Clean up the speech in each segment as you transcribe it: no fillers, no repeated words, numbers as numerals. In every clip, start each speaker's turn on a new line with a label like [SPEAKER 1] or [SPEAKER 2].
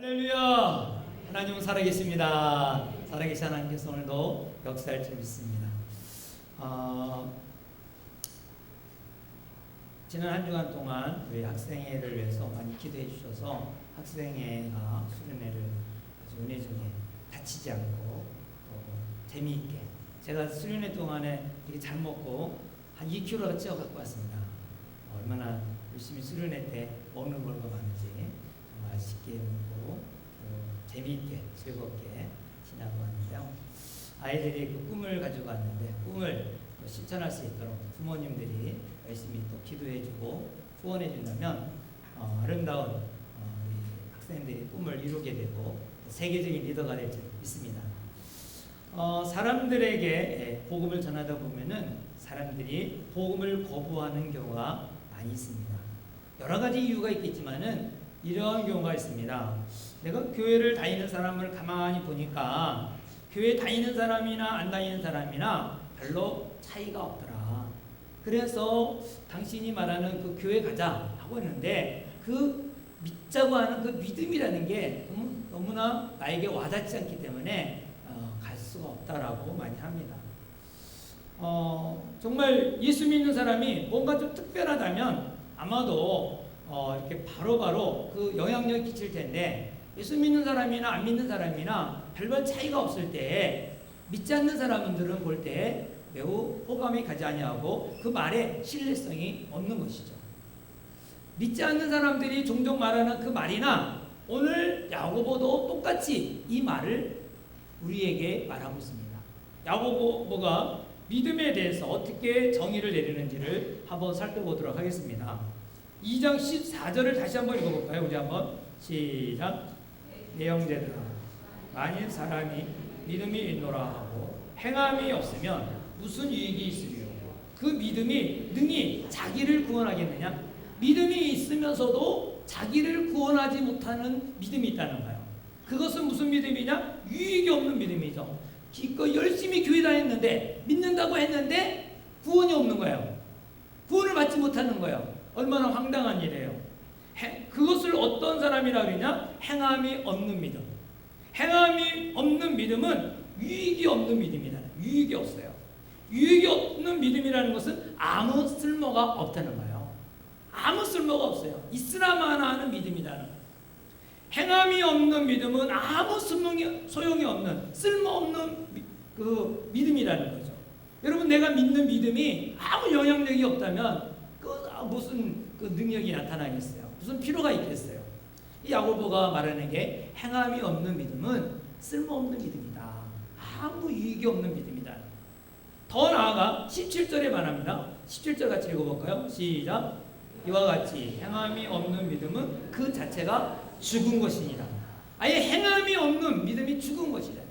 [SPEAKER 1] 할렐루야! 하나님은 살아계십니다. 살아계신 하나님께서 오늘도 역사할 줄 믿습니다. 지난 한 주간 동안 우리 학생회를 위해서 많이 기도해 주셔서 학생회가 수련회를 아주 은혜 중에 다치지 않고 재미있게, 제가 수련회 동안에 되게 잘 먹고 한 2kg가 찌어 갖고 왔습니다. 얼마나 열심히 수련회 때 먹는 걸가 많은지 정말 맛있게 먹고 재미있게 즐겁게 지나고 왔는데요. 아이들이 그 꿈을 가지고 왔는데 꿈을 실천할 수 있도록 부모님들이 열심히 또 기도해주고 후원해준다면 아름다운 우리 학생들이 꿈을 이루게 되고 세계적인 리더가 될 줄 믿습니다. 사람들에게 복음을 전하다 보면은 사람들이 복음을 거부하는 경우가 많이 있습니다. 여러 가지 이유가 있겠지만은 이러한 경우가 있습니다. 내가 교회를 다니는 사람을 가만히 보니까 교회 다니는 사람이나 안 다니는 사람이나 별로 차이가 없더라. 그래서 당신이 말하는 그 교회 가자 하고 했는데 그 믿자고 하는 그 믿음이라는 게 너무나 나에게 와닿지 않기 때문에 갈 수가 없다라고 많이 합니다. 정말 예수 믿는 사람이 뭔가 좀 특별하다면 아마도 이렇게 바로바로 그 영향력이 끼칠 텐데, 예수 믿는 사람이나 안 믿는 사람이나 별반 차이가 없을 때 믿지 않는 사람들은 볼 때 매우 호감이 가지 아니하고 그 말에 신뢰성이 없는 것이죠. 믿지 않는 사람들이 종종 말하는 그 말이나 오늘 야고보도 똑같이 이 말을 우리에게 말하고 있습니다. 야고보가 믿음에 대해서 어떻게 정의를 내리는지를 한번 살펴보도록 하겠습니다. 2장 14절을 다시 한번 읽어볼까요? 우리 한번 시작. 내 형제들아, 만일 사람이 믿음이 있노라 하고 행함이 없으면 무슨 유익이 있으리요? 그 믿음이 능히 자기를 구원하겠느냐? 믿음이 있으면서도 자기를 구원하지 못하는 믿음이 있다는 거예요. 그것은 무슨 믿음이냐? 유익이 없는 믿음이죠. 기껏 열심히 교회 다녔는데, 믿는다고 했는데 구원이 없는 거예요. 구원을 받지 못하는 거예요. 얼마나 황당한 일이에요. 그것을 어떤 사람이라 그러냐? 행함이 없는 믿음. 행함이 없는 믿음은 유익이 없는 믿음이다. 유익이 없어요. 유익이 없는 믿음이라는 것은 아무 쓸모가 없다는 거예요. 아무 쓸모가 없어요. 있으나마나 하는 믿음이라는 거예요. 행함이 없는 믿음은 아무 소용이 없는, 쓸모없는 그 믿음이라는 거죠. 여러분, 내가 믿는 믿음이 아무 영향력이 없다면 무슨 그 능력이 나타나겠어요? 무슨 필요가 있겠어요? 이 야고보가 말하는 게 행함이 없는 믿음은 쓸모없는 믿음이다. 아무 유익이 없는 믿음이다. 더 나아가 17절에 말합니다. 17절 같이 읽어볼까요? 시작. 이와 같이 행함이 없는 믿음은 그 자체가 죽은 것이니라. 아예 행함이 없는 믿음이 죽은 것이다.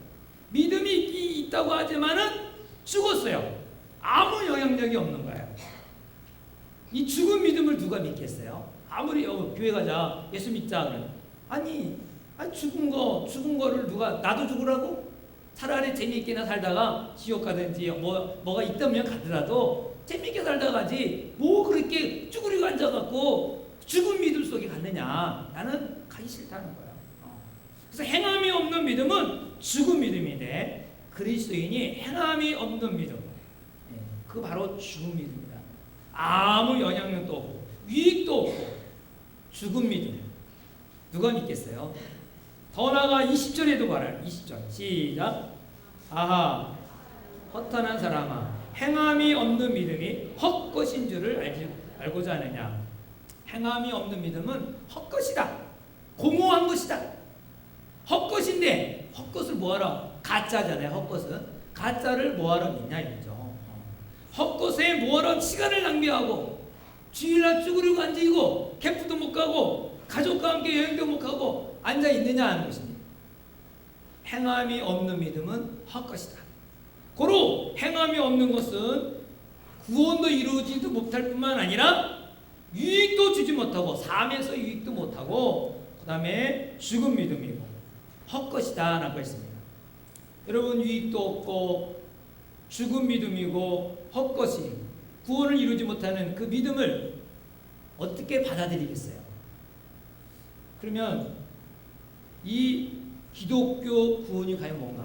[SPEAKER 1] 믿음이 있다고 하지만은 죽었어요. 아무 영향력이 없는 거예요. 이 죽은 믿음을 누가 믿겠어요? 아무리 교회 가자, 예수 믿자 그러면 아니 죽은 거를 누가, 나도 죽으라고? 차라리 재미있게나 살다가 지옥 가든지 뭐가 있다면 가더라도 재미있게 살다 가지 뭐 그렇게 쭈그리고 앉아갖고 죽은 믿음 속에 갔느냐. 나는 가기 싫다는 거야. 그래서 행함이 없는 믿음은 죽은 믿음인데, 그리스도인이 행함이 없는 믿음, 그 바로 죽은 믿음이다. 아무 영향력도 없고 유익도 없고 죽은 믿음. 누가 믿겠어요? 더 나아가 20절에도 말할 20절 시작. 아하, 허탄한 사람아, 행함이 없는 믿음이 헛것인 줄을 알고자 하느냐. 행함이 없는 믿음은 헛것이다. 공허한 것이다. 헛것인데 헛것을 뭐하러, 가짜잖아요. 헛것은 가짜를 뭐하러 믿냐 이거죠. 헛것에 뭐하러 시간을 낭비하고 주일날 쭈그리고 앉아있고 캠프도 못 가고 가족과 함께 여행도 못 가고 앉아있느냐 하는 것입니다. 행함이 없는 믿음은 헛것이다. 고로 행함이 없는 것은 구원도 이루어지지도 못할 뿐만 아니라 유익도 주지 못하고, 삶에서 유익도 못하고, 그 다음에 죽은 믿음이고 헛것이다 라고 했습니다. 여러분, 유익도 없고 죽은 믿음이고 헛것이 구원을 이루지 못하는 그 믿음을 어떻게 받아들이겠어요? 그러면 이 기독교 구원이 과연 뭔가?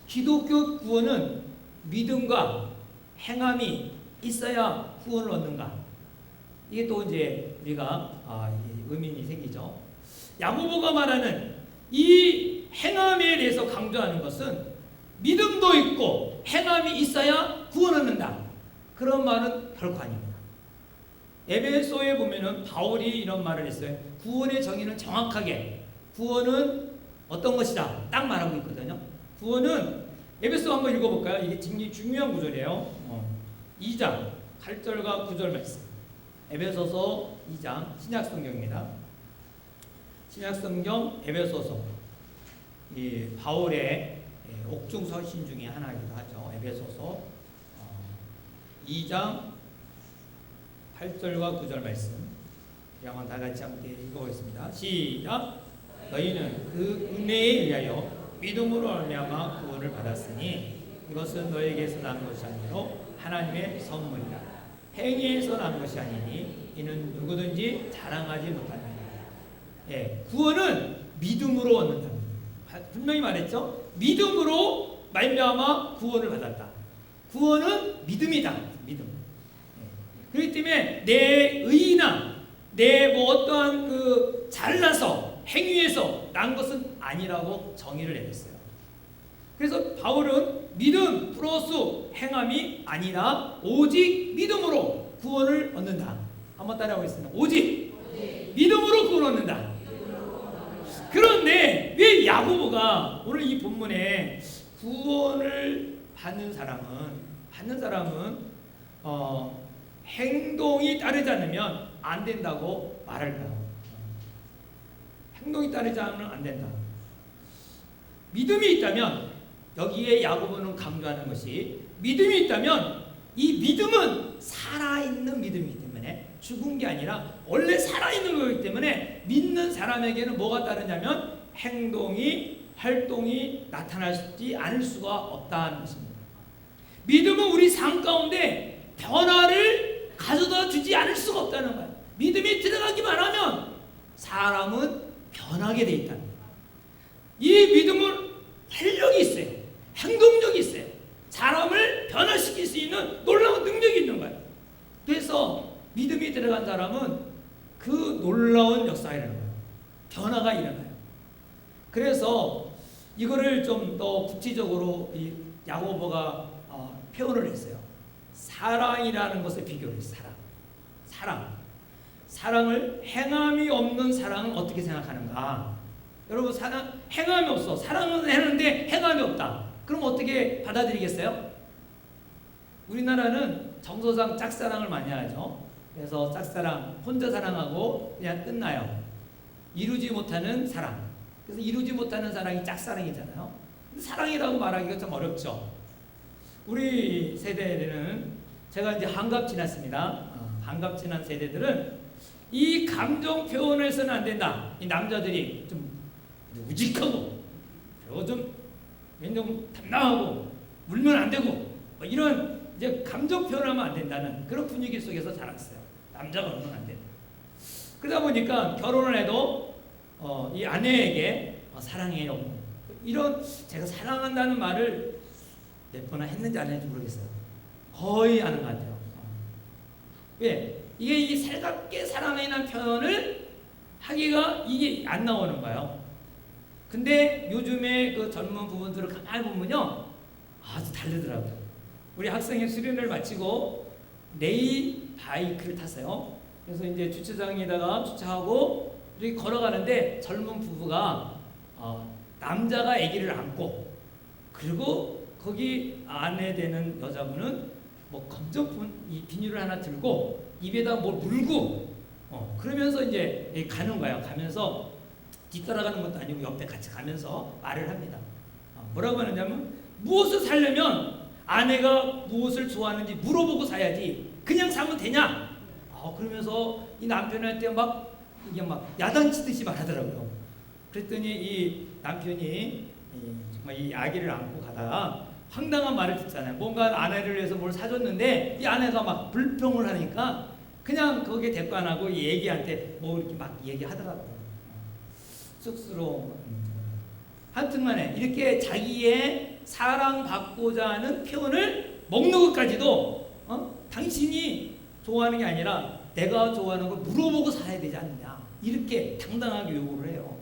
[SPEAKER 1] 기독교 구원은 믿음과 행함이 있어야 구원을 얻는가? 이게 또 이제 우리가 의문이 생기죠. 야고보가 말하는 이 행함에 대해서 강조하는 것은 믿음도 있고 행함이 있어야 구원 얻는다. 그런 말은 결코 아닙니다. 에베소에 보면은 바울이 이런 말을 했어요. 구원의 정의는 정확하게 구원은 어떤 것이다 딱 말하고 있거든요. 구원은 에베소 한번 읽어볼까요? 이게 굉장히 중요한 구절이에요. 2장 8절과 9절 말씀. 에베소서 2장 신약성경입니다. 신약성경 에베소서 이 바울의 옥중서신 중에 하나이기도 하죠. 에베소서 2장 8절과 9절 말씀. 한번 다 같이 함께 읽어보겠습니다. 시작. 너희는 그 은혜에 의하여 믿음으로 말미암아 구원을 받았으니 이것은 너에게서 난 것이 아니요 하나님의 선물이라. 행위에서 난 것이 아니니 이는 누구든지 자랑하지 못한다. 구원은 믿음으로 얻는다. 분명히 말했죠. 믿음으로 말미암아 구원을 받았다. 구원은 믿음이다. 믿음. 그렇기 때문에 내 의나 내 어떠한 그 잘나서 행위에서 난 것은 아니라고 정의를 내렸어요. 그래서 바울은 믿음 플러스 행함이 아니라 오직 믿음으로 구원을 얻는다. 한번 따라하겠습니다. 오직 믿음으로 구원 얻는다. 그런데 왜 야고보가 오늘 이 본문에 구원을 받는 사람은 행동이 따르지 않으면 안 된다고 말할까요? 행동이 따르지 않으면 안 된다. 믿음이 있다면 여기에 야고보는 강조하는 것이 믿음이 있다면 이 믿음은 살아있는 믿음이기 때문에 죽은 게 아니라 원래 살아있는 거기 때문에 믿는 사람에게는 뭐가 따르냐면 행동이 활동이 나타나지 않을 수가 없다는 것입니다. 믿음은 우리 삶 가운데 변화를 가져다 주지 않을 수가 없다는 거예요. 믿음이 들어가기만 하면 사람은 변하게 돼 있다는 거예요. 이 믿음은 활력이 있어요. 행동력이 있어요. 사람을 변화시킬 수 있는 놀라운 능력이 있는 거예요. 그래서 믿음이 들어간 사람은 그 놀라운 역사가 일어나요. 변화가 일어나요. 그래서 이거를 좀 더 구체적으로 이 야고보가 표현을 했어요. 사랑이라는 것을 비교를 했어요. 사랑을 행함이 없는 사랑은 어떻게 생각하는가? 여러분 행함이 없어. 사랑은 했는데 행함이 없다. 그럼 어떻게 받아들이겠어요? 우리나라는 정서상 짝사랑을 많이 하죠. 그래서 짝사랑, 혼자 사랑하고 그냥 끝나요. 이루지 못하는 사랑. 그래서 이루지 못하는 사랑이 짝사랑이잖아요. 사랑이라고 말하기가 좀 어렵죠. 우리 세대는 제가 이제 한갑 지났습니다. 한갑 지난 세대들은 이 감정 표현을 해서는 안 된다. 이 남자들이 좀 우직하고 그리고 좀 담당하고 울면 안 되고 이런 이제 감정 표현하면 안 된다는 그런 분위기 속에서 자랐어요. 남자가 울면 안 된다. 그러다 보니까 결혼을 해도 이 아내에게 사랑해요. 이런 제가 사랑한다는 말을 몇 번이나 했는지 안 했는지 모르겠어요. 거의 하는 것 같아요. 왜? 이게 이 살갑게 사랑이라는 표현을 하기가 이게 안 나오는 거예요. 근데 요즘에 그 젊은 부분들을 가만히 보면요. 아주 다르더라고요. 우리 학생이 수련을 마치고 레이바이크를 탔어요. 그래서 이제 주차장에다가 주차하고 이렇게 걸어가는데 젊은 부부가 남자가 아기를 안고 그리고 거기 안에 되는 여자분은 뭐 검정폰 이 비닐을 하나 들고 입에다 뭘 물고 그러면서 이제 가는 거야. 가면서 뒤따라가는 것도 아니고 옆에 같이 가면서 말을 합니다. 뭐라고 하느냐면 무엇을 사려면 아내가 무엇을 좋아하는지 물어보고 사야지 그냥 사면 되냐? 그러면서 이 남편한테 이게 막 야단치듯이 말하더라고요. 그랬더니 이 남편이 정말 이 아기를 안고 가다가 황당한 말을 듣잖아요. 뭔가 아내를 위해서 뭘 사줬는데 이 아내가 막 불평을 하니까 그냥 거기에 대꾸 안 하고 이 애기한테 뭐 이렇게 막 얘기하더라고요. 쑥스러운 하여튼간에 이렇게 자기의 사랑받고자 하는 표현을 먹는 것까지도 당신이 좋아하는 게 아니라 내가 좋아하는 걸 물어보고 사야 되지 않느냐 이렇게 당당하게 요구를 해요.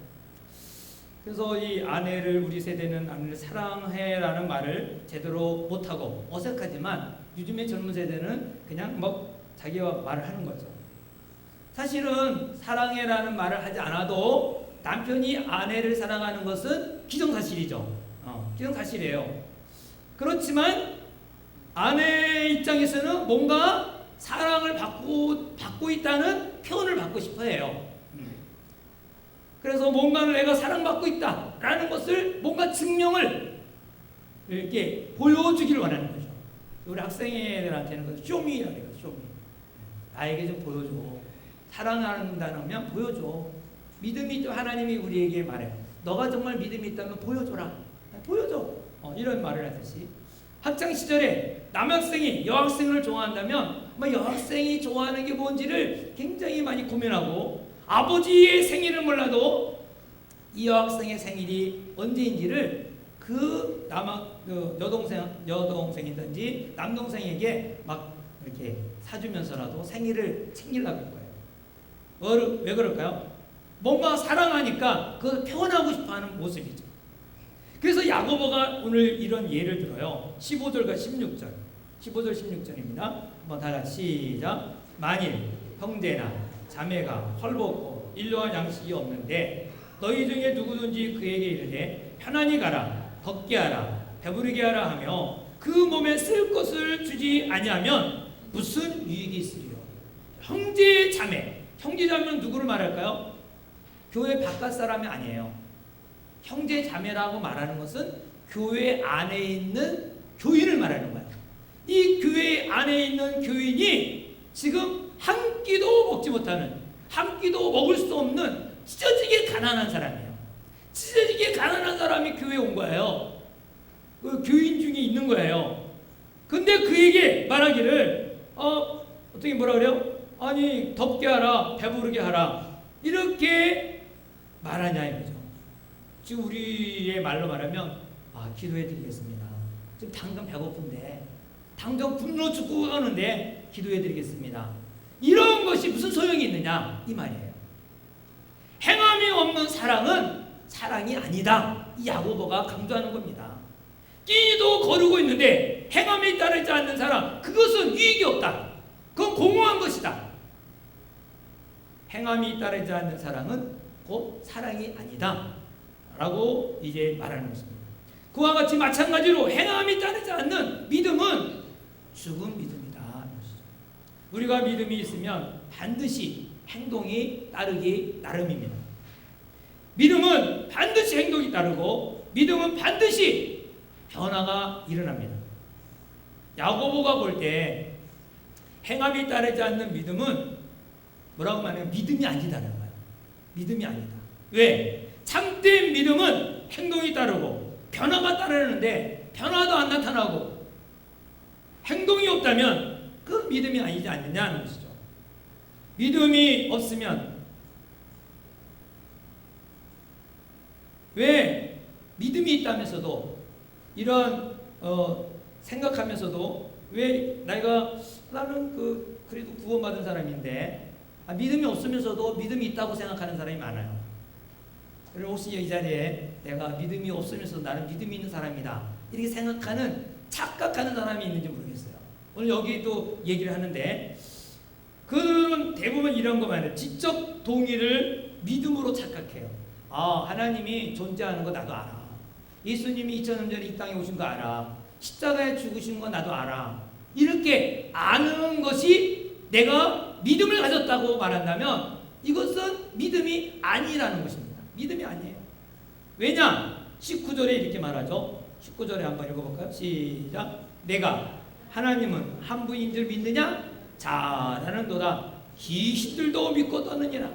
[SPEAKER 1] 그래서 이 아내를 우리 세대는 아내를 사랑해라는 말을 제대로 못하고 어색하지만 요즘의 젊은 세대는 그냥 뭐 자기와 말을 하는 거죠. 사실은 사랑해라는 말을 하지 않아도 남편이 아내를 사랑하는 것은 기정사실이죠. 기정사실이에요. 그렇지만 아내 입장에서는 뭔가 사랑을 받고 있다는 표현을 받고 싶어 해요. 그래서 뭔가를 내가 사랑받고 있다라는 것을 뭔가 증명을 이렇게 보여주기를 원하는 거죠. 우리 학생애들한테는 그 쇼미라고 해요. 쇼미. 나에게 좀 보여줘. 사랑한다면 보여줘. 믿음이 있다면 하나님이 우리에게 말해요. 너가 정말 믿음이 있다면 보여줘라. 보여줘. 이런 말을 하듯이 학창 시절에 남학생이 여학생을 좋아한다면 여학생이 좋아하는 게 뭔지를 굉장히 많이 고민하고 아버지의 생일을 몰라도 이 여학생의 생일이 언제인지를 그 여동생이든지 남동생에게 막 이렇게 사주면서라도 생일을 챙기려고 할 거예요. 왜 그럴까요? 뭔가 사랑하니까 그걸 표현하고 싶어하는 모습이죠. 그래서 야고보가 오늘 이런 예를 들어요. 15절과 16절. 15절 16절입니다. 한번 다 같이 시작. 만일 형제나 자매가 헐벗고 일용할 양식이 없는데 너희 중에 누구든지 그에게 이르되 편안히 가라 덥게 하라 배부르게 하라 하며 그 몸에 쓸 것을 주지 아니하면 무슨 유익이 있으리요. 형제 자매. 형제 자매는 누구를 말할까요? 교회 바깥 사람이 아니에요. 형제 자매라고 말하는 것은 교회 안에 있는 교인을 말하는 거예요. 이 교회 안에 있는 교인이 지금 한 끼도 먹지 못하는, 한 끼도 먹을 수 없는 찢어지게 가난한 사람이에요. 찢어지게 가난한 사람이 교회에 온 거예요. 그 교인 중에 있는 거예요. 근데 그에게 말하기를 어떻게 뭐라 그래요? 아니 덥게 하라 배부르게 하라 이렇게 말하냐 이거죠. 지금 우리의 말로 말하면 기도해 드리겠습니다. 지금 당장 배고픈데 당장 굶어 죽고 가는데 기도해 드리겠습니다. 이런 것이 무슨 소용이 있느냐 이 말이에요. 행함이 없는 사랑은 사랑이 아니다. 이 야고보가 강조하는 겁니다. 끼니도 거르고 있는데 행함에 따르지 않는 사랑 그것은 유익이 없다. 그건 공허한 것이다. 행함이 따르지 않는 사랑은 곧 사랑이 아니다 라고 이제 말하는 것입니다. 그와 같이 마찬가지로 행함이 따르지 않는 믿음은 죽은 믿음이다. 우리가 믿음이 있으면 반드시 행동이 따르기 나름입니다. 믿음은 반드시 행동이 따르고 믿음은 반드시 변화가 일어납니다. 야고보가 볼 때 행함이 따르지 않는 믿음은 뭐라고 말하면 믿음이 아니다라는 거예요. 믿음이 아니다. 왜? 참된 믿음은 행동이 따르고 변화가 따르는데 변화도 안 나타나고 행동이 없다면 그 믿음이 아니지 않느냐는 것이죠. 믿음이 없으면 왜 믿음이 있다면서도 이런 생각하면서도 왜 나는 그래도 구원받은 사람인데 믿음이 없으면서도 믿음이 있다고 생각하는 사람이 많아요. 그리고 혹시 이 자리에 내가 믿음이 없으면서 나는 믿음이 있는 사람이다 이렇게 생각하는 착각하는 사람이 있는지 모르겠어요. 오늘 여기도 얘기를 하는데 그들은 대부분 이런 것만 해요. 지적 동의를 믿음으로 착각해요. 하나님이 존재하는 거 나도 알아. 예수님이 2000년 전에 이 땅에 오신 거 알아. 십자가에 죽으신 거 나도 알아. 이렇게 아는 것이 내가 믿음을 가졌다고 말한다면 이것은 믿음이 아니라는 것입니다. 믿음이 아니에요. 왜냐? 19절에 이렇게 말하죠. 19절에 한번 읽어볼까요? 시작. 내가 하나님은 한 분인 줄 믿느냐? 잘하는도다. 귀신들도 믿고 떠느니라.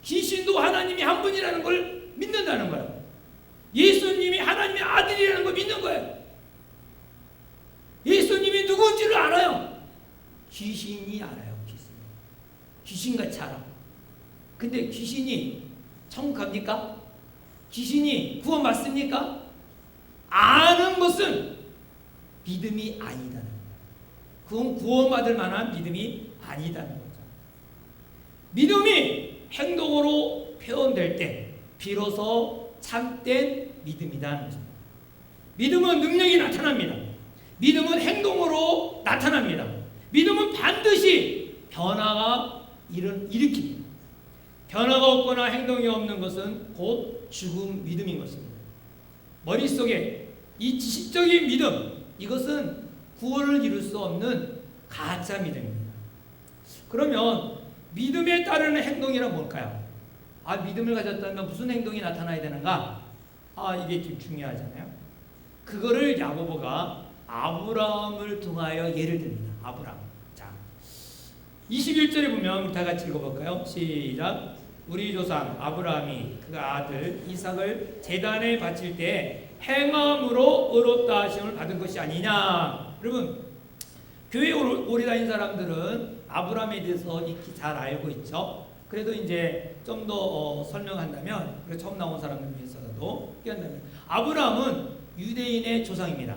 [SPEAKER 1] 귀신도 하나님이 한 분이라는 걸 믿는다는 거예요. 예수님이 하나님의 아들이라는 걸 믿는 거예요. 예수님이 누군지를 알아요. 귀신이 알아요. 귀신같이 알아. 근데 귀신이 천국 갑니까? 귀신이 구원 받습니까? 아는 것은 믿음이 아니다는 거예요. 그건 구원받을 만한 믿음이 아니다는 거죠. 믿음이 행동으로 표현될 때 비로소 참된 믿음이라는 거죠. 믿음은 능력이 나타납니다. 믿음은 행동으로 나타납니다. 믿음은 반드시 변화가 일으킵니다. 변화가 없거나 행동이 없는 것은 곧 죽음 믿음인 것입니다. 머릿속에 이 지식적인 믿음, 이것은 구원을 이룰 수 없는 가짜 믿음입니다. 그러면 믿음에 따르는 행동이란 뭘까요? 믿음을 가졌다면 무슨 행동이 나타나야 되는가? 이게 좀 중요하잖아요. 그거를 야고보가 아브라함을 통하여 예를 듭니다. 아브라함. 자, 21절에 보면 우리 다 같이 읽어볼까요? 시작. 우리 조상 아브라함이 그 아들 이삭을 제단에 바칠 때 행함으로 의롭다 하심을 받은 것이 아니냐. 여러분, 교회 오래 다닌 사람들은 아브라함에 대해서 익히 잘 알고 있죠. 그래도 이제 좀 더 설명한다면, 처음 나온 사람들 위해서라도 끼얹는다면, 아브라함은 유대인의 조상입니다.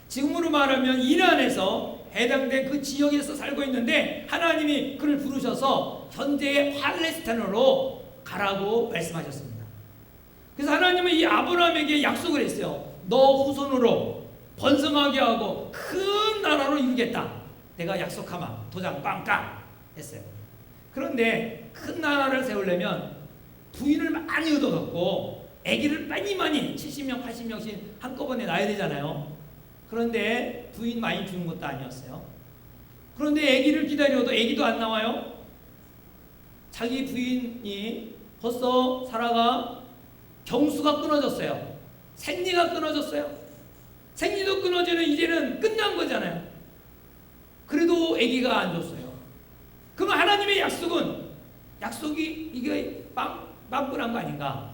[SPEAKER 1] 지금으로 말하면 이란에서 해당된 그 지역에서 살고 있는데 하나님이 그를 부르셔서 현재의 팔레스타인으로 가라고 말씀하셨습니다. 그래서 하나님은 이 아브라함에게 약속을 했어요. 너 후손으로 번성하게 하고 큰 나라로 이루겠다. 내가 약속하마. 도장 빵까 했어요. 그런데 큰 나라를 세우려면 부인을 많이 얻어갖고 아기를 많이 70명 80명씩 한꺼번에 낳아야 되잖아요. 그런데 부인 많이 주는 것도 아니었어요. 그런데 아기를 기다려도 아기도 안 나와요. 자기 부인이 벌써 사라가 경수가 끊어졌어요. 생리가 끊어졌어요. 생리도 끊어지는 이제는 끝난 거잖아요. 그래도 아기가 안 줬어요. 그럼 하나님의 약속이 이게 빵꾸난 거 아닌가?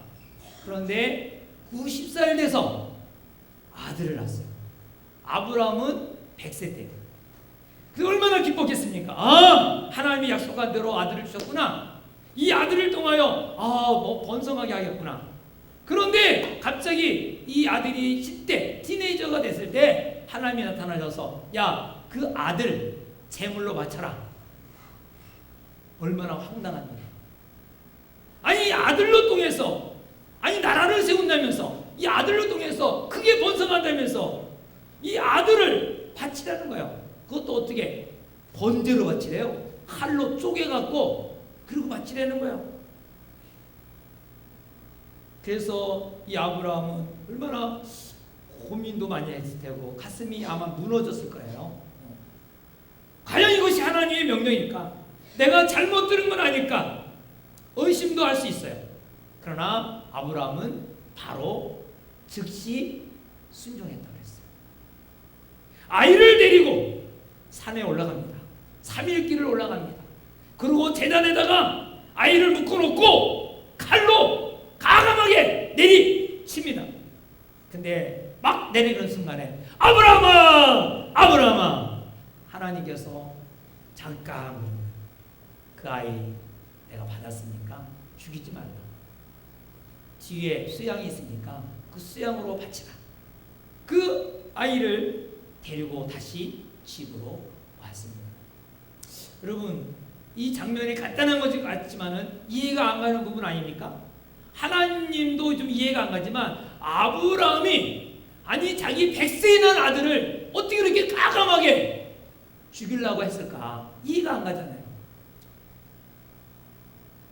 [SPEAKER 1] 그런데 90살 돼서 아들을 낳았어요. 아브라함은 100세 때. 그 얼마나 기뻤겠습니까? 하나님이 약속한 대로 아들을 주셨구나. 이 아들을 통하여 번성하게 하겠구나. 그런데 갑자기 이 아들이 10대 티네이저가 됐을 때 하나님이 나타나셔서 야, 그 아들 제물로 바쳐라. 얼마나 황당한 일이야. 아니, 아들로 통해서, 나라를 세운다면서, 이 아들로 통해서 크게 번성한다면서 이 아들을 바치라는 거예요. 그것도 어떻게? 번제로 바치래요. 칼로 쪼개갖고 그리고 바치라는 거예요. 그래서 이 아브라함은 얼마나 고민도 많이 했을 테고 가슴이 아마 무너졌을 거예요. 과연 이것이 하나님의 명령일까? 내가 잘못 들은 건 아닐까? 의심도 할 수 있어요. 그러나 아브라함은 바로 즉시 순종했다고 했어요. 아이를 데리고 산에 올라갑니다. 3일 길을 올라갑니다. 그리고 제단에다가 아이를 묶어놓고 칼로 가감하게 내리칩니다. 근데 막 내리는 순간에 아브라함아! 아브라함아! 하나님께서 잠깐 그 아이 내가 받았으니까 죽이지 말라. 뒤에 수양이 있으니까 그 수양으로 바치라. 그 아이를 데리고 다시 집으로 왔습니다. 여러분, 이 장면이 간단한 것 같지만은 이해가 안 가는 부분 아닙니까? 하나님도 좀 이해가 안 가지만 아브라함이 자기 100세에 난 아들을 어떻게 그렇게 가감하게 죽이려고 했을까? 이해가 안 가잖아요.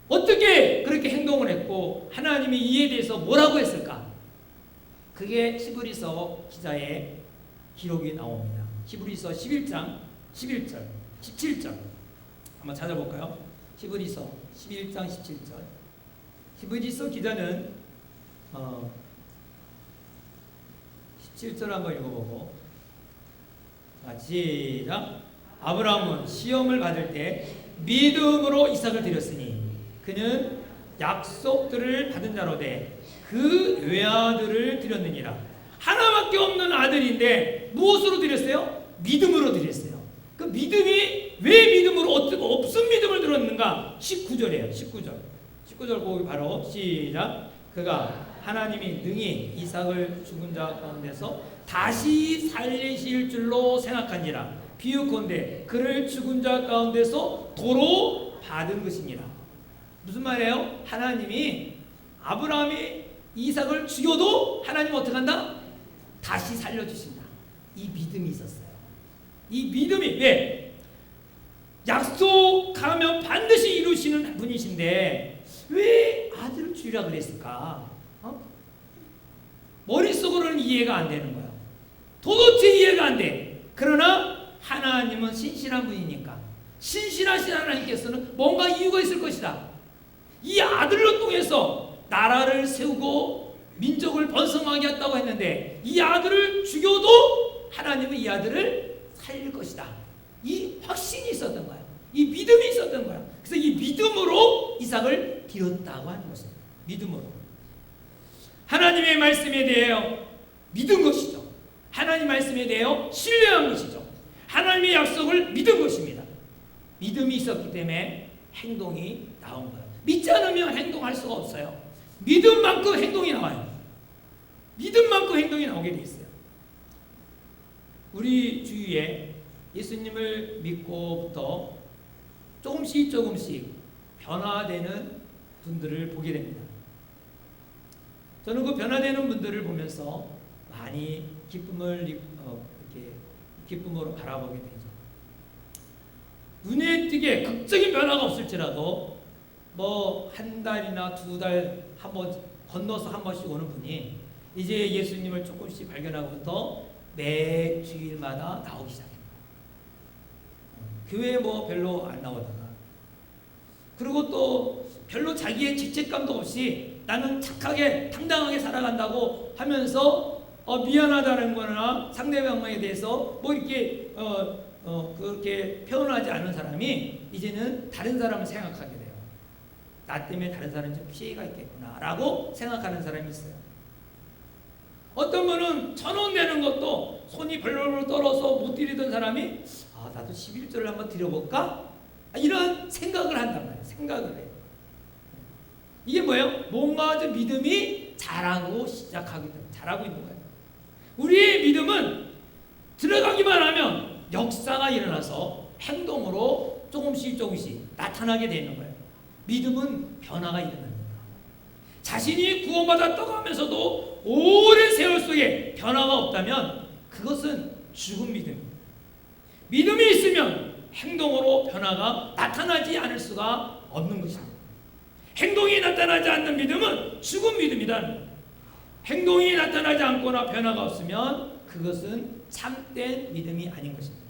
[SPEAKER 1] 어떻게 그렇게 행동을 했고 하나님이 이에 대해서 뭐라고 했을까? 그게 히브리서 기자의 기록이 나옵니다. 히브리서 11장 11절 17절 한번 찾아볼까요? 히브리서 11장 17절. 히브리서 기자는 17절 한번 읽어보고, 시작. 아브라함은 시험을 받을 때 믿음으로 이삭을 드렸으니 그는 약속들을 받은 자로되 그 외아들을 드렸느니라. 하나밖에 없는 아들인데 무엇으로 드렸어요? 믿음으로 드렸어요. 그 믿음이 왜 믿음으로 없은 믿음을 드렸는가? 19절이에요. 19절 거기 바로 시작. 그가 하나님이 능히 이삭을 죽은 자 가운데서 다시 살리실 줄로 생각하니라. 비유컨대 그를 죽은 자 가운데서 도로 받은 것이니라. 무슨 말이에요? 하나님이 아브라함이 이삭을 죽여도 하나님 어떻게 한다? 다시 살려주신다. 이 믿음이 있었어요. 이 믿음이 왜? 약속하면 반드시 이루시는 분이신데 왜 아들을 주리라 그랬을까? 머릿속으로는 이해가 안 되는 거예요. 도대체 이해가 안 돼. 그러나 하나님은 신실한 분이니까 신실하신 하나님께서는 뭔가 이유가 있을 것이다. 이 아들로 통해서 나라를 세우고 민족을 번성하게 했다고 했는데 이 아들을 죽여도 하나님은 이 아들을 살릴 것이다. 이 확신이 있었던 거야. 이 믿음이 있었던 거야. 그래서 이 믿음으로 이삭을 드렸다고 하는 것입니다. 믿음으로. 하나님의 말씀에 대하여 믿은 것이죠. 하나님 말씀에 대하여 신뢰한 것이죠. 하나님의 약속을 믿은 것입니다. 믿음이 있었기 때문에 행동이 나온 거예요. 믿지 않으면 행동할 수가 없어요. 믿음만큼 행동이 나와요. 믿음만큼 행동이 나오게 돼 있어요. 우리 주위에 예수님을 믿고부터 조금씩 변화되는 분들을 보게 됩니다. 저는 그 변화되는 분들을 보면서 많이 기쁨으로 바라보게 되죠. 눈에 띄게 극적인 변화가 없을지라도 뭐 한 달이나 두 달 한 번 건너서 한 번씩 오는 분이 이제 예수님을 조금씩 발견하고부터 매 주일마다 나오기 시작합니다. 교회에 뭐 별로 안 나오다가 그리고 또 별로 자기의 죄책감도 없이 나는 착하게 당당하게 살아간다고 하면서 미안하다는 거나 상대방에 대해서 뭐 이렇게 그렇게 표현하지 않은 사람이 이제는 다른 사람을 생각하게 돼요. 나 때문에 다른 사람이 좀 피해가 있겠구나 라고 생각하는 사람이 있어요. 어떤 분은 1,000원 내는 것도 손이 벌벌 떨어서 못 드리던 사람이 나도 11조를 한번 드려볼까? 이런 생각을 한단 말이에요. 생각을 해요. 이게 뭐예요? 뭔가 좀 믿음이 자라고 시작하기 때문에 자라고 있는 거예요. 우리의 믿음은 들어가기만 하면 역사가 일어나서 행동으로 조금씩 나타나게 되는 거예요. 믿음은 변화가 일어납니다. 자신이 구원받았다고 하면서도 오랜 세월 속에 변화가 없다면 그것은 죽은 믿음입니다. 믿음이 있으면 행동으로 변화가 나타나지 않을 수가 없는 것입니다. 행동이 나타나지 않는 믿음은 죽은 믿음이다. 행동이 나타나지 않거나 변화가 없으면 그것은 참된 믿음이 아닌 것입니다.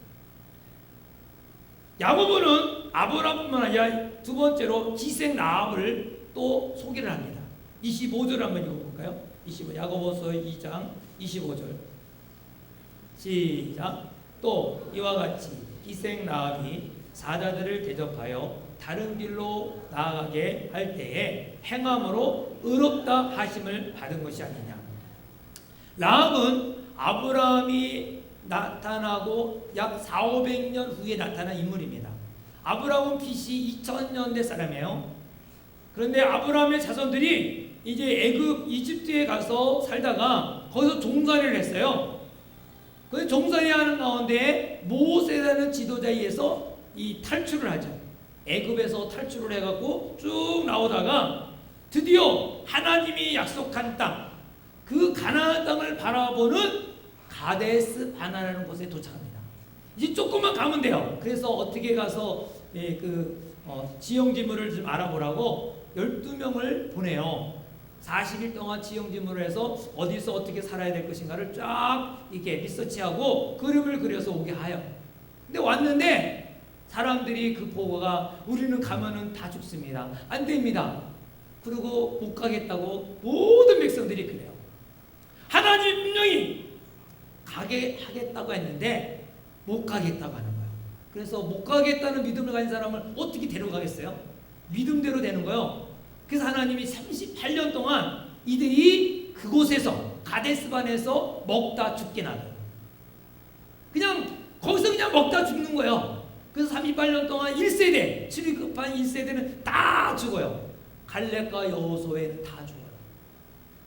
[SPEAKER 1] 야고보는 아브라함뿐만 아니라 두 번째로 기생 라합을 또 소개를 합니다. 25절 한번 읽어볼까요? 야고보서 2장 25절 시작. 또 이와 같이 기생 라합이 사자들을 대접하여 다른 길로 나아가게 할 때에 행함으로 의롭다 하심을 받은 것이 아니냐. 라합은 아브라함이 나타나고 약 400~500년 후에 나타난 인물입니다. 아브라함은 BC 2000년대 사람이에요. 그런데 아브라함의 자손들이 이제 이집트에 가서 살다가 거기서 종살이를 했어요. 그 종살이 하는 가운데 모세라는 지도자에 의해서 이 탈출을 하죠. 애굽에서 탈출을 해갖고 쭉 나오다가 드디어 하나님이 약속한 땅, 그 가나안 땅을 바라보는 가데스 바나라는 곳에 도착합니다. 이제 조금만 가면 돼요. 그래서 어떻게 가서 지형지물을 좀 알아보라고 12명을 보내요. 40일 동안 지형지물을 해서 어디서 어떻게 살아야 될 것인가를 쫙 이렇게 리서치하고 그림을 그려서 오게 하여. 근데 왔는데 사람들이 그 보고가 우리는 가면은 다 죽습니다. 안 됩니다. 그리고 못 가겠다고 모든 백성들이 그래요. 하나님 분명히 가게 하겠다고 했는데 못 가겠다고 하는 거예요. 그래서 못 가겠다는 믿음을 가진 사람을 어떻게 데려가겠어요? 믿음대로 되는 거예요. 그래서 하나님이 38년 동안 이들이 그곳에서 가데스반에서 먹다 죽게 놔둬요. 거기서 그냥 먹다 죽는 거예요. 그래서 38년 동안 1세대, 출애굽한 1세대는 다 죽어요. 갈렙과 여호수아는 다 죽어요.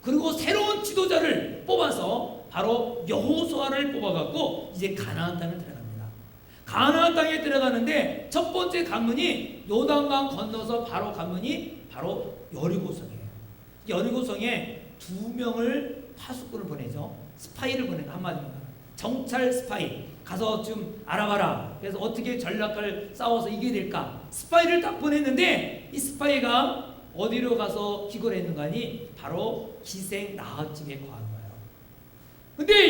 [SPEAKER 1] 그리고 새로운 지도자를 뽑아서 바로 여호수아를 뽑아갖고 이제 가나안 땅을 들어갑니다. 가나안 땅에 들어가는데 첫 번째 관문이 요단강 건너서 바로 관문이 바로 여리고성이에요. 여리고성에 2명을 파수꾼을 보내죠. 스파이를 보내는 한마디로 정찰 스파이 가서 좀 알아봐라. 그래서 어떻게 전략을 싸워서 이겨야 될까? 스파이를 딱 보냈는데 이 스파이가 어디로 가서 기거를 했는가 하니 바로 기생 라합 집에 거한 거예요. 근데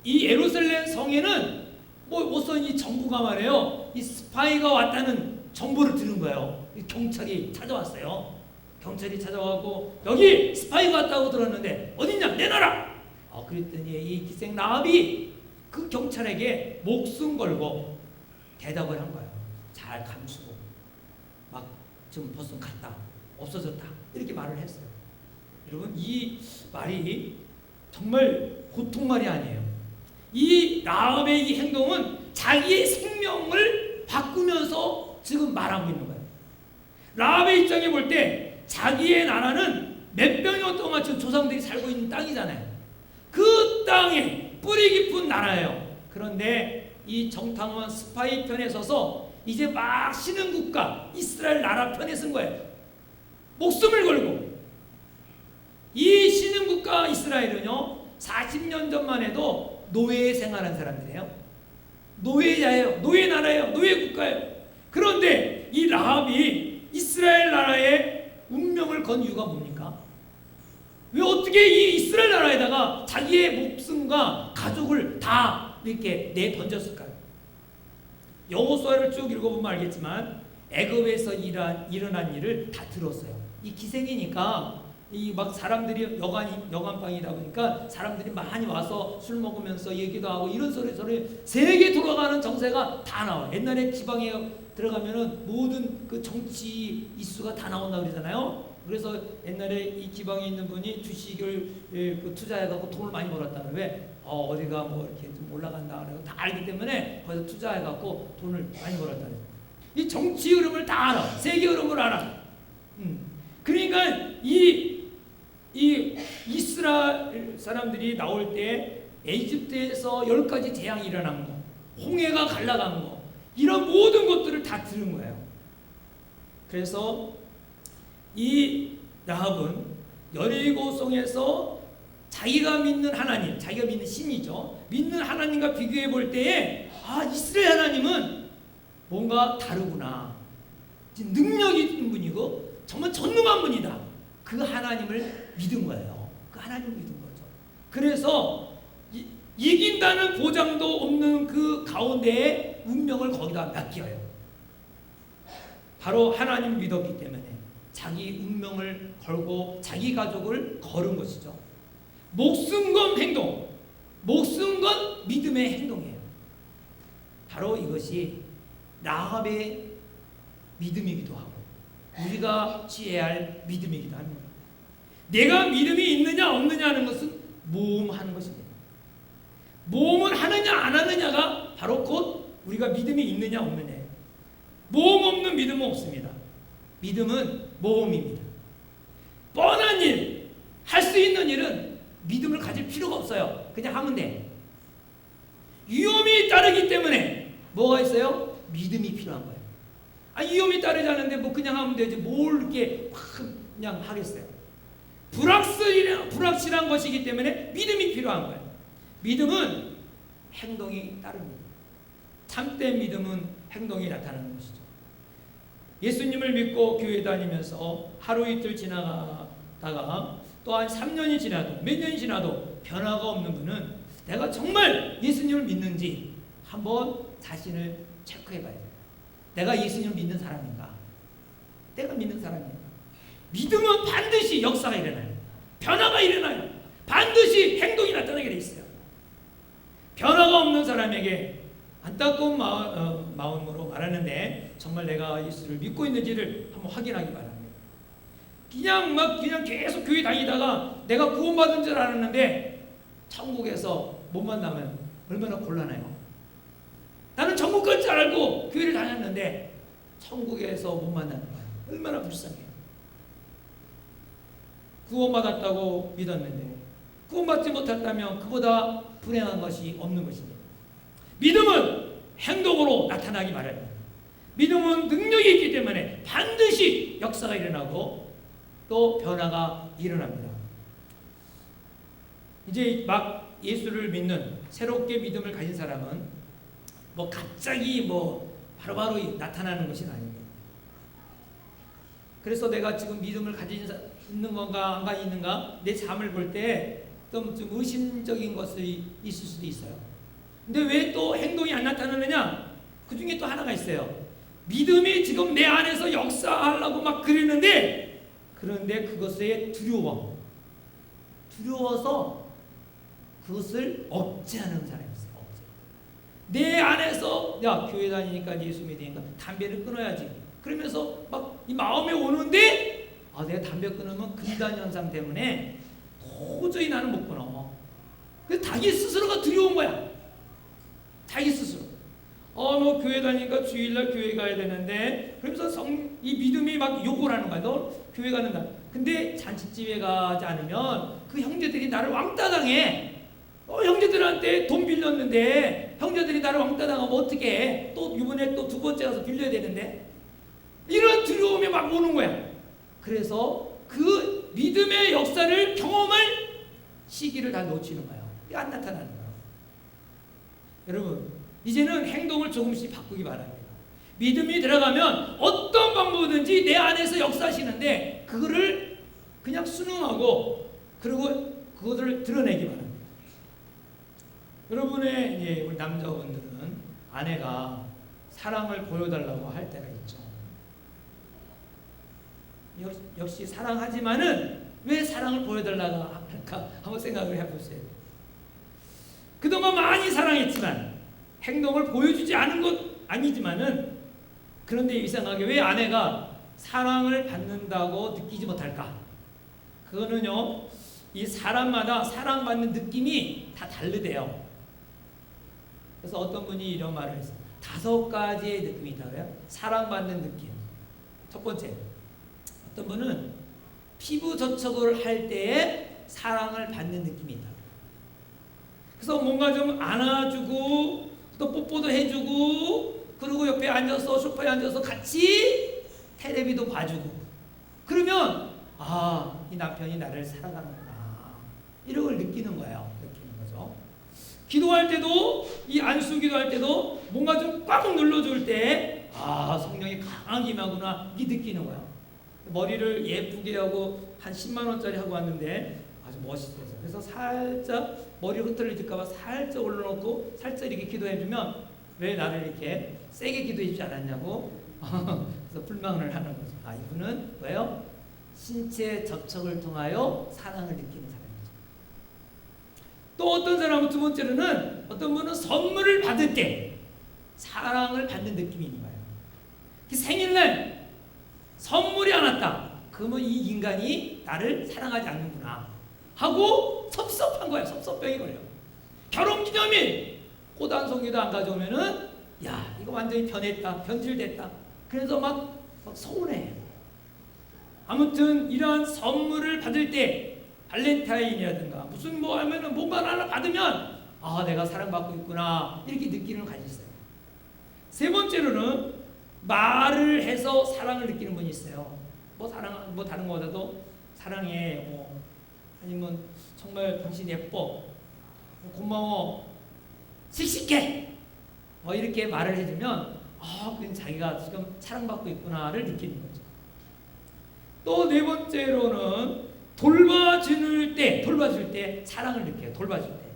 [SPEAKER 1] 이 예루살렘 성에는 뭐 우선 이 정부가 말해요. 이 스파이가 왔다는 정보를 들은 거예요. 경찰이 찾아왔어요. 경찰이 찾아와고 여기 스파이가 왔다고 들었는데 어딨냐 내놔라. 그랬더니 이 기생 라합이 그 경찰에게 목숨 걸고 대답을 한 거예요. 잘 감추고 막 좀 벌써 갔다 없어졌다 이렇게 말을 했어요. 여러분 이 말이 정말 보통 말이 아니에요. 이 라합의 이 행동은 자기의 생명을 바꾸면서 지금 말하고 있는 거예요. 라합의 입장에 볼 때 자기의 나라는 몇백 년 동안 지금 조상들이 살고 있는 땅이잖아요. 그 땅에 뿌리 깊은 나라예요. 그런데 이 정탐원 스파이 편에 서서 이제 막 신흥 국가 이스라엘 나라 편에 쓴 거예요. 목숨을 걸고. 이 신흥 국가 이스라엘은요 40년 전만 해도 노예 생활한 사람들이에요. 노예자예요. 노예 나라예요. 노예 국가예요. 그런데 이 라합이 이스라엘 나라의 운명을 건 이유가 뭡니까? 왜 어떻게 이 이스라엘 나라에다가 자기의 목숨과 가족을 다 이렇게 내던졌을까요? 여호수아를 쭉 읽어보면 알겠지만 애굽에서 일어난 일을 다 들었어요. 이 기생이니까 이 막 사람들이 여관방이다 보니까 사람들이 많이 와서 술 먹으면서 얘기도 하고 이런 소리 세계 돌아가는 정세가 다 나와. 옛날에 지방에 들어가면은 모든 그 정치 이슈가 다 나온다 그러잖아요. 그래서 옛날에 이 지방에 있는 분이 주식을 투자해갖고 돈을 많이 벌었다. 왜? 어디가 뭐 이렇게 좀 올라간다. 그래서 다 알기 때문에 거기서 투자해갖고 돈을 많이 벌었다. 이 정치 흐름을 다 알아. 세계 흐름을 알아. 그러니까 이 이스라엘 사람들이 나올 때 에집트에서 10가지 재앙이 일어난 거, 홍해가 갈라간 거, 이런 모든 것들을 다 들은 거예요. 그래서 이 라합은 여리고성에서 자기가 믿는 하나님, 자기가 믿는 신이죠. 믿는 하나님과 비교해 볼 때에 이스라엘 하나님은 뭔가 다르구나. 능력이 있는 분이고 정말 전능한 분이다. 그 하나님을 믿은 거예요. 그 하나님을 믿은 거죠. 그래서 이긴다는 보장도 없는 그 가운데에 운명을 거기다 맡겨요. 바로 하나님을 믿었기 때문에 자기 운명을 걸고 자기 가족을 걸은 것이죠. 목숨 건 행동, 목숨 건 믿음의 행동이에요. 바로 이것이 라합의 믿음이기도 하고 우리가 취해야 할 믿음이기도 합니다. 내가 믿음이 있느냐 없느냐 하는 것은 모험하는 것입니다. 모험을 하느냐 안 하느냐가 바로 곧 우리가 믿음이 있느냐 없느냐예요. 모험 없는 믿음은 없습니다. 믿음은 모험입니다. 뻔한 일, 할 수 있는 일은 믿음을 가질 필요가 없어요. 그냥 하면 돼. 위험이 따르기 때문에 뭐가 있어요? 믿음이 필요한 거예요. 위험이 따르지 않는데 뭐 그냥 하면 되지 뭘 이렇게 그냥 하겠어요. 불확실한 것이기 때문에 믿음이 필요한 거예요. 믿음은 행동이 따릅니다. 참된 믿음은 행동이 나타나는 것이죠. 예수님을 믿고 교회 다니면서 하루 이틀 지나가다가 또한 3년이 지나도 몇 년이 지나도 변화가 없는 분은 내가 정말 예수님을 믿는지 한번 자신을 체크해 봐야 돼요. 내가 예수님을 믿는 사람인가? 내가 믿는 사람인가? 믿음은 반드시 역사가 일어나요. 변화가 일어나요. 반드시 행동이 나타나게 돼 있어요. 변화가 없는 사람에게 안타까운 마음으로 말하는데 정말 내가 예수를 믿고 있는지를 한번 확인하기 바랍니다. 그냥 계속 교회 다니다가 내가 구원받은 줄 알았는데 천국에서 못 만나면 얼마나 곤란해요. 나는 천국 갈 줄 알고 교회를 다녔는데 천국에서 못 만나는 거예요. 얼마나 불쌍해요. 구원받았다고 믿었는데 구원받지 못했다면 그보다 불행한 것이 없는 것입니다. 믿음은 행동으로 나타나기 마련입니다. 믿음은 능력이 있기 때문에 반드시 역사가 일어나고 또 변화가 일어납니다. 이제 막 예수를 믿는 새롭게 믿음을 가진 사람은 뭐 갑자기 뭐 바로바로 나타나는 것이 아닙니다. 그래서 내가 지금 믿음을 가진 있는 건가 안 가지고 있는가 내 삶을 볼 때 좀 의심적인 것이 있을 수도 있어요. 근데 왜 또 행동이 안 나타나느냐? 그 중에 또 하나가 있어요. 믿음이 지금 내 안에서 역사하려고 막 그러는데 그런데 그것에 두려워서 그것을 억제하는 사람이 있어요. 억제. 내 안에서 야 교회 다니니까 예수 믿으니까 담배를 끊어야지. 그러면서 막 이 마음에 오는데 내가 담배 끊으면 금단 현상 때문에 도저히 나는 못 끊어. 그래서 자기 스스로가 두려운 거야. 자기 스스로. 너 교회 다니니까 주일날 교회 가야 되는데 그러면서 이 믿음이 막 욕을 하는 거야. 너 교회 가는다. 근데 잔치집에 가지 않으면 그 형제들이 나를 왕따 당해. 형제들한테 돈 빌렸는데 형제들이 나를 왕따 당하면 어떻게 해? 또 이번에 또 두 번째 가서 빌려야 되는데 이런 두려움이 막 오는 거야. 그래서 그 믿음의 역사를 경험할 시기를 다 놓치는 거예요. 이게 안 나타나는 거예요. 여러분 이제는 행동을 조금씩 바꾸기 바랍니다. 믿음이 들어가면 어떤 방법이든지 내 안에서 역사하시는데 그거를 그냥 순응하고 그리고 그것을 드러내기 바랍니다. 여러분의 우리 남자분들은 아내가 사랑을 보여달라고 할 때가 있죠. 역시 사랑하지만은 왜 사랑을 보여달라고 할까 한번 생각을 해보세요. 그동안 많이 사랑했지만 행동을 보여주지 않은 것 아니지만은 그런데 이상하게 왜 아내가 사랑을 받는다고 느끼지 못할까? 그거는요 이 사람마다 사랑받는 느낌이 다 다르대요. 그래서 어떤 분이 이런 말을 했어요. 5가지의 느낌이 있다고요. 사랑받는 느낌. 첫 번째, 어떤 분은 피부 접촉을 할 때에 사랑을 받는 느낌이 있다. 그래서 뭔가 좀 안아주고 또 뽀뽀도 해주고 그리고 옆에 앉아서 소파에 앉아서 같이 텔레비도 봐주고 그러면 이 남편이 나를 사랑하는구나 이런 걸 느끼는 거예요. 느끼는 거죠. 기도할 때도 이 안수 기도할 때도 뭔가 좀 꽉 눌러줄 때 성령이 강하게 임하구나 이게 느끼는 거예요. 머리를 예쁘게 하고 한 10만 원짜리 하고 왔는데 아주 멋있어서 그래서 살짝 머리 흐트러질까봐 살짝 올려놓고 살짝 이렇게 기도해주면 왜 나를 이렇게 세게 기도해주지 않았냐고 그래서 불만을 하는 거죠. 이분은 왜요? 신체 접촉을 통하여 사랑을 느끼는 사람이죠. 또 어떤 사람은 두 번째로는 어떤 분은 선물을 받을 때 사랑을 받는 느낌이 있는 거예요. 생일날 선물이 안 왔다. 그러면 이 인간이 나를 사랑하지 않는구나 하고 섭섭한 거야. 섭섭병이 걸려. 결혼기념일 꽃 한 송이도 안 가져오면은 이거 완전히 변했다. 변질됐다. 그래서 막 서운해. 아무튼 이러한 선물을 받을 때 발렌타인이라든가 무슨 뭐 하면은 뭔가 하나 받으면 내가 사랑받고 있구나 이렇게 느끼는 걸 가지고 있어요. 세 번째로는 말을 해서 사랑을 느끼는 분이 있어요. 뭐 다른 거보다도 사랑해, 아니면 정말 당신 예뻐, 고마워, 씩씩해, 이렇게 말을 해주면 그냥 자기가 지금 사랑받고 있구나를 느끼는 거죠. 또 네 번째로는 돌봐줄 때 사랑을 느껴요. 돌봐줄 때.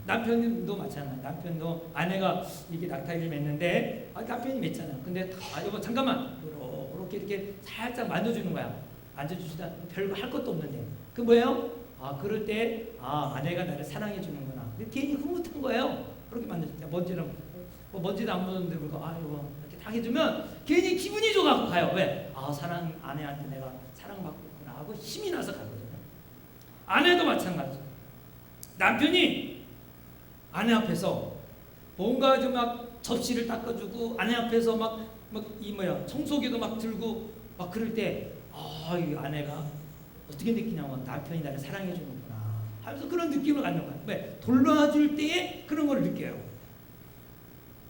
[SPEAKER 1] 남편도 마찬가지. 남편도 아내가 이렇게 낙타기를 맸는데 남편이 맸잖아. 근데 여보 잠깐만 이렇게 살짝 만져주는 거야. 만져주시다 별거 할 것도 없는데 그 뭐예요? 그럴 때 아내가 나를 사랑해 주는구나. 괜히 흐뭇한 거예요. 그렇게 만져줄 때 먼지도 안 묻었는데 이거 이렇게 딱 해주면 괜히 기분이 좋아갖고 가요. 왜? 아내한테 내가 사랑받고 있구나 하고 힘이 나서 가거든요. 아내도 마찬가지. 남편이 아내 앞에서 뭔가 좀 막 접시를 닦아주고 아내 앞에서 청소기도 막 들고 막 그럴 때 이 아내가 어떻게 느끼냐면 남편이 나를 사랑해 주는구나 하면서 그런 느낌을 갖는 거야. 왜? 돌봐줄 때에 그런 걸 느껴요.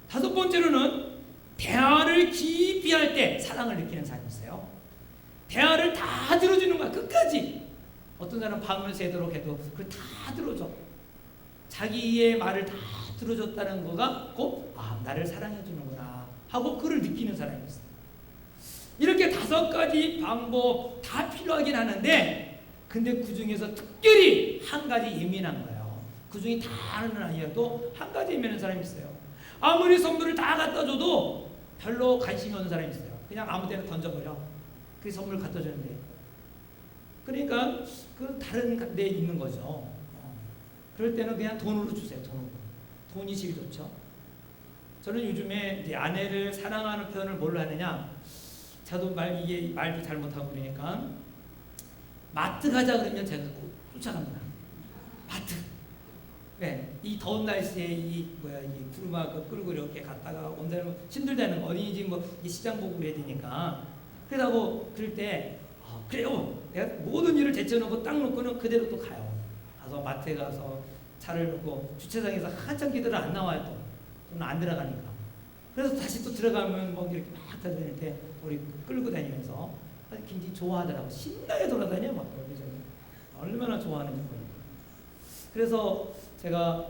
[SPEAKER 1] 다섯 번째로는 대화를 깊이 할 때 사랑을 느끼는 사람이 있어요. 대화를 다 들어주는 거야. 끝까지. 어떤 사람은 밤을 새도록 해도 그걸 다 들어줘. 자기의 말을 다 들어줬다는 거가 곧 나를 사랑해 주는구나 하고 그걸 느끼는 사람이 있어요. 이렇게 다섯 가지 방법 다 필요하긴 하는데 근데 그 중에서 특별히 한 가지 예민한 거예요. 그 중에 다 하는 아니어도 한 가지 예민한 사람이 있어요. 아무리 선물을 다 갖다 줘도 별로 관심이 없는 사람이 있어요. 그냥 아무 데나 던져버려. 그 선물을 갖다 주는데. 그러니까 그 다른 데 있는 거죠. 그럴 때는 그냥 돈으로 주세요. 돈으로. 돈이 제일 좋죠. 저는 요즘에 이제 아내를 사랑하는 표현을 뭘로 하느냐. 저도 이게 말도 잘못하고 그러니까 마트 가자 그러면 제가 쫓아갑니다. 마트. 네, 이 더운 날씨에 이 구르마 끌고 이렇게 갔다가 온다면 힘들다는 거 어린이집 이 시장 보고 그래야 되니까 그러고 그럴 때 그래요. 내가 모든 일을 제쳐놓고 딱 놓고는 그대로 또 가요. 가서 마트에 가서 차를 놓고 주차장에서 한참 기다려 안 나와요. 또 저는 안 들어가니까. 그래서 다시 또 들어가면 이렇게 막 다닐 때 우리 끌고 다니면서 굉장히 좋아하더라고. 신나게 돌아다녀 막 그래서 얼마나 좋아하는지 모르겠어요. 그래서 제가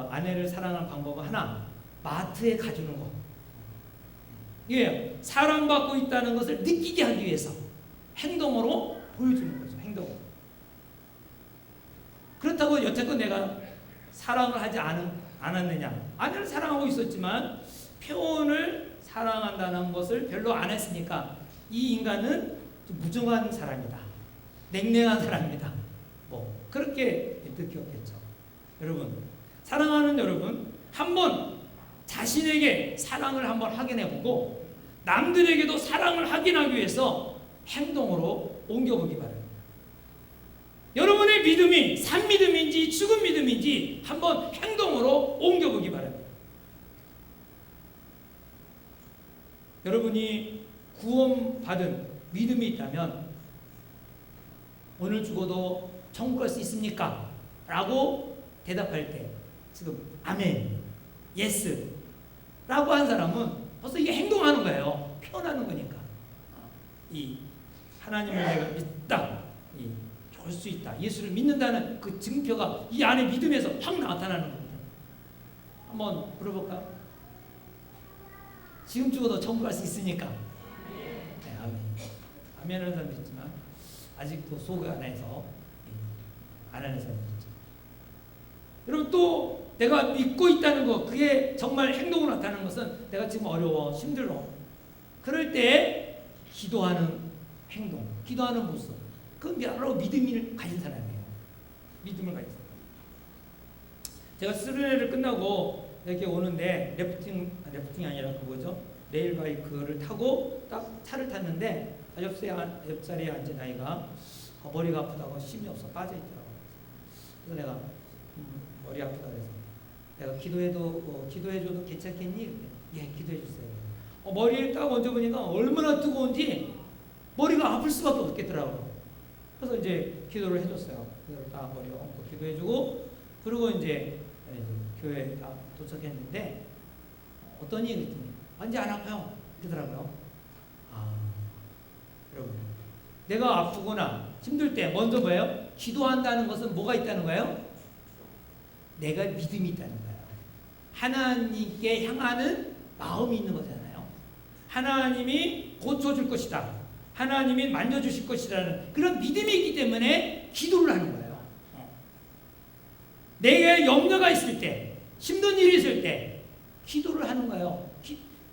[SPEAKER 1] 아내를 사랑하는 방법은 하나, 마트에 가주는 거. 이게요. 사랑받고 있다는 것을 느끼게 하기 위해서 행동으로 보여주는 거죠. 행동으로. 그렇다고 여태껏 내가 사랑을 하지 않았느냐. 아내를 사랑하고 있었지만 표현을 사랑한다는 것을 별로 안 했으니까 이 인간은 좀 무정한 사람이다. 냉랭한 사람이다. 그렇게 느꼈겠죠. 여러분, 사랑하는 여러분, 한번 자신에게 사랑을 한번 확인해보고 남들에게도 사랑을 확인하기 위해서 행동으로 옮겨보기 바랍니다. 여러분의 믿음이 산 믿음인지 죽은 믿음인지 한번 행동으로 옮겨보기 바랍니다. 여러분이 구원받은 믿음이 있다면 오늘 죽어도 천국 갈 수 있습니까? 라고 대답할 때 지금 아멘, 예스 라고 한 사람은 벌써 이게 행동하는 거예요. 표현하는 거니까. 이 하나님을 내가 믿다, 볼 수 있다, 예수를 믿는다는 그 증표가 이 안에 믿음에서 확 나타나는 겁니다. 한번 물어볼까? 지금 죽어도 천국 갈 수 있으니까? 네, 아멘. 아멘을 사람도 있지만 아직도 속 안에서 안 하는 사람도 있죠. 여러분, 또 내가 믿고 있다는 것, 그게 정말 행동으로 나타나는 것은 내가 지금 어려워, 힘들어. 그럴 때 기도하는 행동, 기도하는 모습, 그건 바로 믿음을 가진 사람이에요. 믿음을 가진 사람. 제가 스르네를 끝나고 이렇게 오는데 래프팅이 아니라 그거죠. 레일바이크를 타고 딱 차를 탔는데 옆자리에 앉은 아이가 머리가 아프다고 힘이 없어 빠져있더라고요. 그래서 내가 머리 아프다 그래서 내가 기도해줘도 괜찮겠니? 예, 기도해주세요. 머리를 딱 얹어보니까 얼마나 뜨거운지 머리가 아플 수밖에 없겠더라고요. 그래서 이제 기도를 해줬어요. 기도를 딱 머리 얹고 기도해주고 그리고 이제 교회에 딱 도착했는데 어떠니? 그랬더니 이제 안 아파요. 그러더라고요. 여러분, 내가 아프거나 힘들 때 먼저 뭐예요? 기도한다는 것은 뭐가 있다는 거예요? 내가 믿음이 있다는 거예요. 하나님께 향하는 마음이 있는 거잖아요. 하나님이 고쳐줄 것이다. 하나님이 만져주실 것이라는 그런 믿음이 있기 때문에 기도를 하는 거예요. 내게 염려가 있을 때, 힘든 일이 있을 때 기도를 하는 거예요.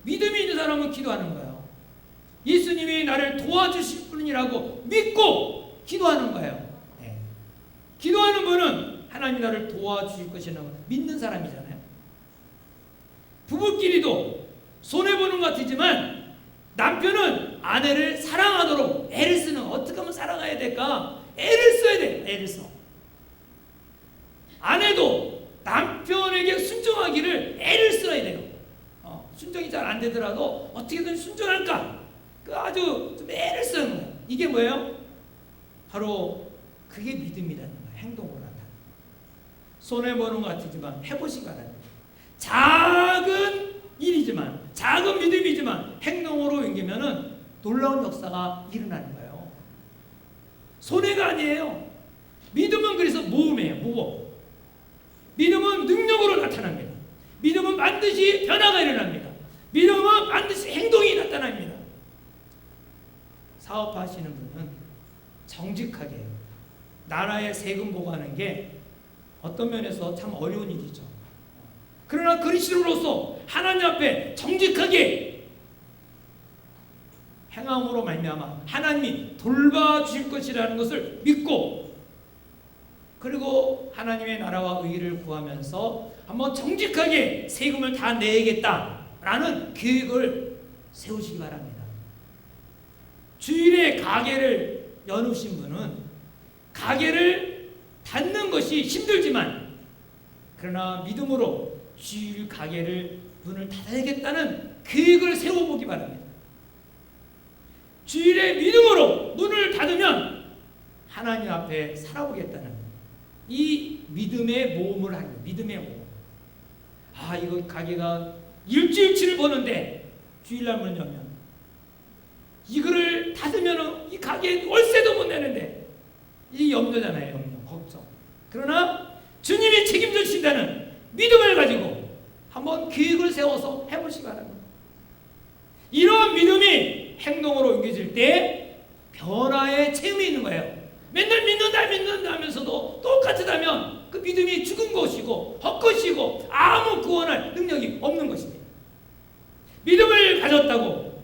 [SPEAKER 1] 믿음이 있는 사람은 기도하는 거예요. 예수님이 나를 도와주실 분이라고 믿고 기도하는 거예요. 네. 기도하는 분은 하나님이 나를 도와주실 것이라고 믿는 사람이잖아요. 부부끼리도 손해보는 것 같지만 남편은 아내를 사랑하도록 애를 쓰는, 어떻게 하면 사랑해야 될까? 애를 써야 돼. 애를 써. 아내도 남편에게 순종하기를 애를 써야 돼요. 순종이 잘 안 되더라도 어떻게든 순종할까? 그 아주 좀 애를 쓰는 거예요. 이게 뭐예요? 바로 그게 믿음이라는 거예요. 행동으로 나타나는. 손해보는 것 같지만 해보시기 바랍니다. 작은 일이지만, 작은 믿음이지만 행동으로 옮기면은 놀라운 역사가 일어나는 거예요. 손해가 아니에요. 믿음은 그래서 모험이에요. 모험. 믿음은 능력으로 나타납니다. 믿음은 반드시 변화가 일어납니다. 믿음은 반드시 행동이 나타납니다. 사업하시는 분은 정직하게 나라의 세금 보고하는 게 어떤 면에서 참 어려운 일이죠. 그러나 그리스도로서 하나님 앞에 정직하게 행함으로 말미암아 하나님이 돌봐주실 것이라는 것을 믿고, 그리고 하나님의 나라와 의를 구하면서 한번 정직하게 세금을 다 내야겠다라는 계획을 세우시기 바랍니다. 주일에 가게를 여누신 분은 가게를 닫는 것이 힘들지만, 그러나 믿음으로 주일 가게를 문을 닫아야겠다는 계획을 세워보기 바랍니다. 주일에 믿음으로 문을 닫으면 하나님 앞에 살아보겠다는 이 믿음의 모험을 하는 거예요. 믿음의 모험. 아, 이거 가게가 일주일치를 보는데 주일날 문을 열면, 이거를 닫으면 이 가게 월세도 못 내는데, 이 염려잖아요. 염려, 걱정. 그러나 주님이 책임져 주신다는 믿음을 가지고 한번 계획을 세워서 해보시기 바랍니다. 이러한 믿음이 행동으로 옮겨질 때 변화의 체험이 있는 거예요. 맨날 믿는다 하면서도 똑같으다면 그 믿음이 죽은 것이고 헛것이고 아무 구원할 능력이 없는 것입니다. 믿음을 가졌다고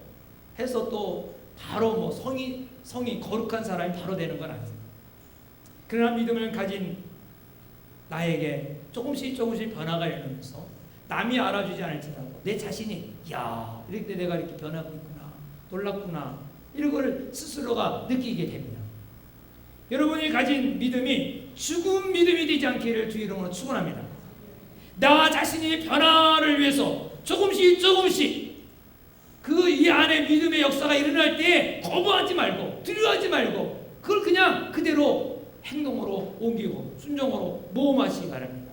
[SPEAKER 1] 해서 또 바로 뭐 성이 거룩한 사람이 바로 되는 건 아닙니다. 그러나 믿음을 가진 나에게 조금씩 변화가 일어나면서 남이 알아주지 않을지라도 내 자신이, 야, 이렇게 내가 이렇게 변하고 있구나, 놀랍구나, 이런 걸 스스로가 느끼게 됩니다. 여러분이 가진 믿음이 죽은 믿음이 되지 않기를 주 이름으로 축원합니다. 나 자신이 변화를 위해서 조금씩 그 이 안에 믿음의 역사가 일어날 때 거부하지 말고 두려워하지 말고 그걸 그냥 그대로 행동으로 옮기고 순종으로 모험하시기 바랍니다.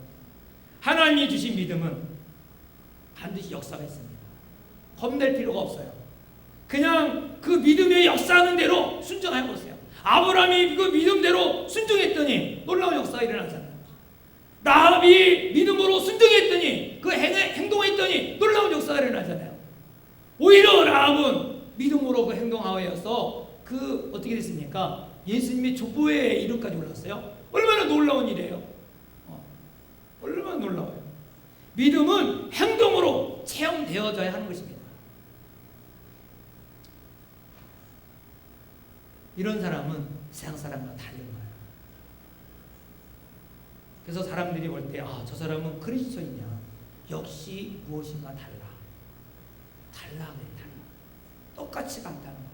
[SPEAKER 1] 하나님이 주신 믿음은 반드시 역사가 있습니다. 겁낼 필요가 없어요. 그냥 그 믿음의 역사하는 대로 순종해 보세요. 아브라함이 그 믿음대로 순종했더니 놀라운 역사가 일어나잖아요. 라합이 믿음으로 순종했더니 그 행동했더니 놀라운 역사가 일어나잖아요. 오히려 라합은 믿음으로 그 행동하여서 그 어떻게 됐습니까? 예수님의 족보의 이름까지 올랐어요. 얼마나 놀라운 일이에요. 얼마나 놀라워요. 믿음은 행동으로 체험되어져야 하는 것입니다. 이런 사람은 세상 사람과 다른 거예요. 그래서 사람들이 볼 때, 아, 저 사람은 그리스도이냐? 역시 무엇인가 달라. 똑같지가 않다는 거예요.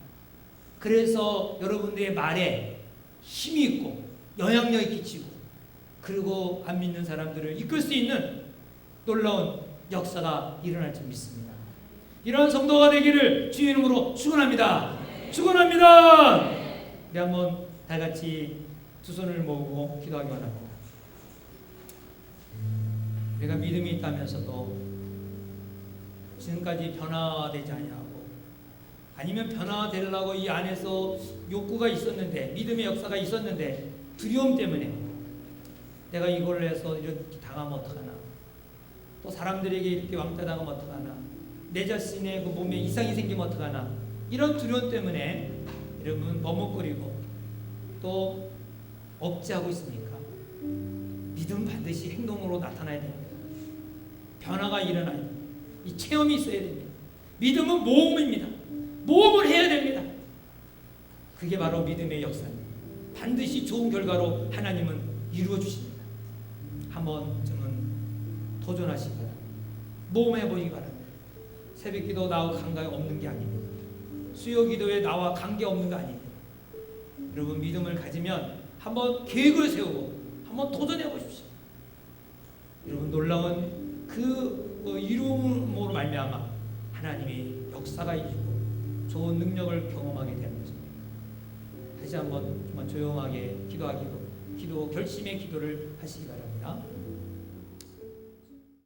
[SPEAKER 1] 그래서 여러분들의 말에 힘이 있고 영향력이 끼치고, 그리고 안 믿는 사람들을 이끌 수 있는 놀라운 역사가 일어날 줄 믿습니다. 이런 성도가 되기를 주의 이름으로 축원합니다. 축원합니다. 우리 한번 다 같이 두 손을 모으고 기도하기 바랍니다. 내가 믿음이 있다면서도 지금까지 변화되지 아니하고, 아니면 변화되려고 이 안에서 욕구가 있었는데, 믿음의 역사가 있었는데 두려움 때문에 내가 이걸 해서 이렇게 당하면 어떡하나, 또 사람들에게 이렇게 왕따 당하면 어떡하나, 내 자신의 그 몸에 이상이 생기면 어떡하나, 이런 두려움 때문에 여러분 머뭇거리고 또 억제하고 있습니까? 믿음 반드시 행동으로 나타나야 됩니다. 변화가 일어나야 됩니다. 이 체험이 있어야 됩니다. 믿음은 모험입니다. 모험을 해야 됩니다. 그게 바로 믿음의 역사입니다. 반드시 좋은 결과로 하나님은 이루어 주십니다. 한번쯤은 도전하시기 바랍니다. 모험해 보시기 바랍니다. 새벽기도 나와 관계 없는 게 아닙니다. 수요기도에 나와 관계 없는 거 아닙니다. 여러분 믿음을 가지면 한번 계획을 세우고 한번 도전해 보십시오. 여러분 놀라운 그 이루음으로 말미암아 하나님이 역사가 이루고 좋은 능력을 경험하게 되는 것입니다. 다시 한번 조용하게 기도 결심의 기도를 하시기 바랍니다.